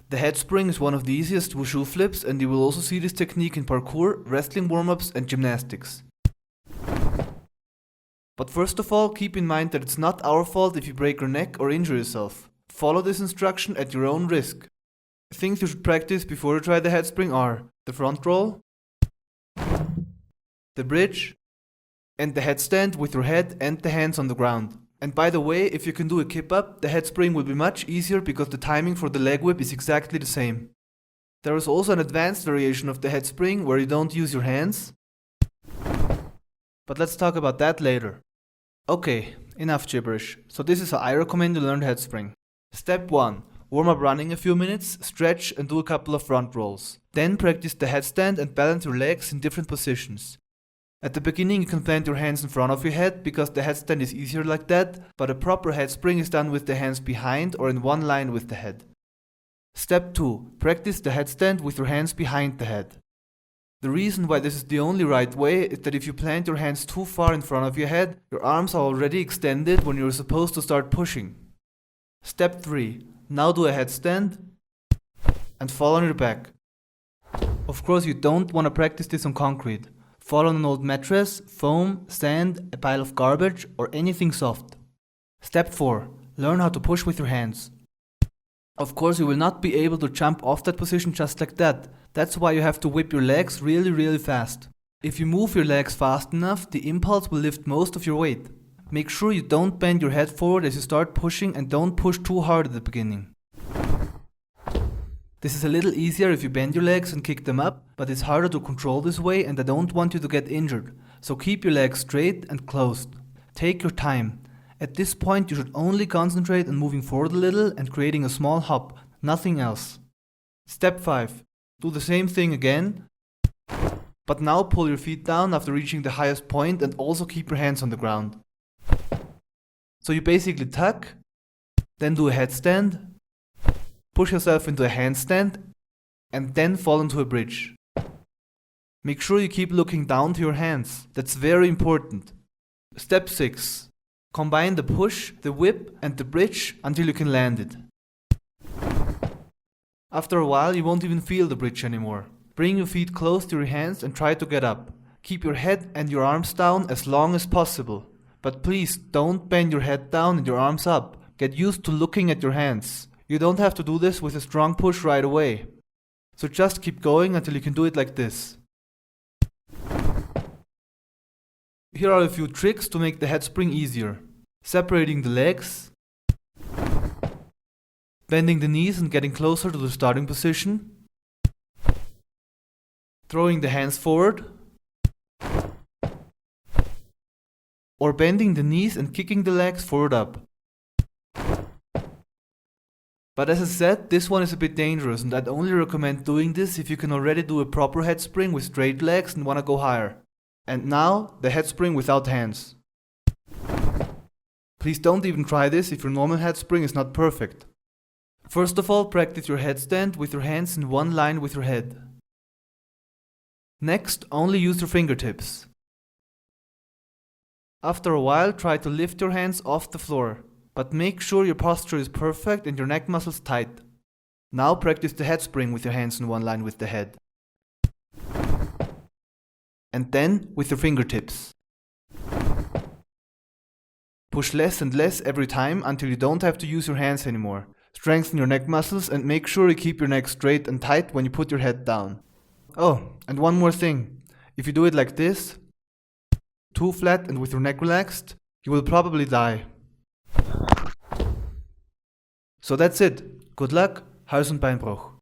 The headspring is one of the easiest Wushu flips, and you will also see this technique in parkour, wrestling warm-ups and gymnastics. But first of all, keep in mind that it's not our fault if you break your neck or injure yourself. Follow this instruction at your own risk. Things you should practice before you try the headspring are the front roll, the bridge, and the headstand with your head and the hands on the ground. And by the way, if you can do a kip up, the headspring will be much easier because the timing for the leg whip is exactly the same. There is also an advanced variation of the headspring where you don't use your hands. But let's talk about that later. Okay, enough gibberish. So this is how I recommend you learn the headspring. Step 1. Warm up running a few minutes, stretch and do a couple of front rolls. Then practice the headstand and balance your legs in different positions. At the beginning you can plant your hands in front of your head because the headstand is easier like that, but a proper headspring is done with the hands behind or in one line with the head. Step 2. Practice the headstand with your hands behind the head. The reason why this is the only right way is that if you plant your hands too far in front of your head, your arms are already extended when you're supposed to start pushing. Step 3. Now do a headstand and fall on your back. Of course you don't want to practice this on concrete. Fall on an old mattress, foam, sand, a pile of garbage, or anything soft. Step 4. Learn how to push with your hands. Of course you will not be able to jump off that position just like that. That's why you have to whip your legs really fast. If you move your legs fast enough, the impulse will lift most of your weight. Make sure you don't bend your head forward as you start pushing and don't push too hard at the beginning. This is a little easier if you bend your legs and kick them up, but it's harder to control this way and I don't want you to get injured. So keep your legs straight and closed. Take your time. At this point you should only concentrate on moving forward a little and creating a small hop, nothing else. Step 5. Do the same thing again, but now pull your feet down after reaching the highest point and also keep your hands on the ground. So you basically tuck, then do a headstand, push yourself into a handstand, and then fall into a bridge. Make sure you keep looking down to your hands. That's very important. Step 6. Combine the push, the whip, and the bridge until you can land it. After a while, you won't even feel the bridge anymore. Bring your feet close to your hands and try to get up. Keep your head and your arms down as long as possible. But please don't bend your head down and your arms up. Get used to looking at your hands. You don't have to do this with a strong push right away. So just keep going until you can do it like this. Here are a few tricks to make the headspring easier. Separating the legs, bending the knees and getting closer to the starting position, throwing the hands forward, or bending the knees and kicking the legs forward up. But as I said, this one is a bit dangerous and I'd only recommend doing this if you can already do a proper headspring with straight legs and want to go higher. And now, the headspring without hands. Please don't even try this if your normal headspring is not perfect. First of all, practice your headstand with your hands in one line with your head. Next, only use your fingertips. After a while, try to lift your hands off the floor, but make sure your posture is perfect and your neck muscles tight. Now practice the headspring with your hands in one line with the head. And then with your fingertips. Push less and less every time until you don't have to use your hands anymore. Strengthen your neck muscles and make sure you keep your neck straight and tight when you put your head down. Oh, and one more thing. If you do it like this, too flat and with your neck relaxed, you will probably die. So that's it. Good luck, Hals- und Beinbruch.